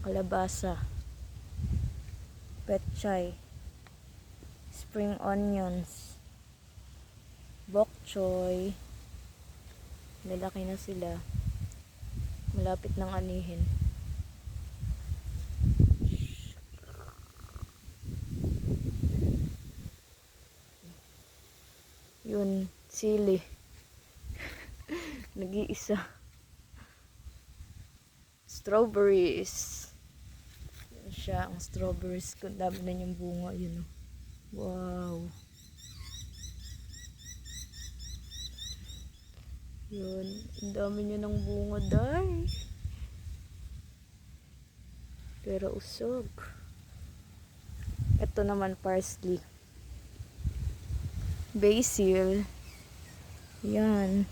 kalabasa, petchay, spring onions, bok choy. Lalaki na sila. Malapit ng anihin. Yun, sili. Nag-iisa. Strawberries. Yan siya, ang strawberries. Kung dami na yung bunga, yun. Wow. Yun, ang dami niya ng bunga, day. Pero usog. Ito naman parsley. Basil. Yan.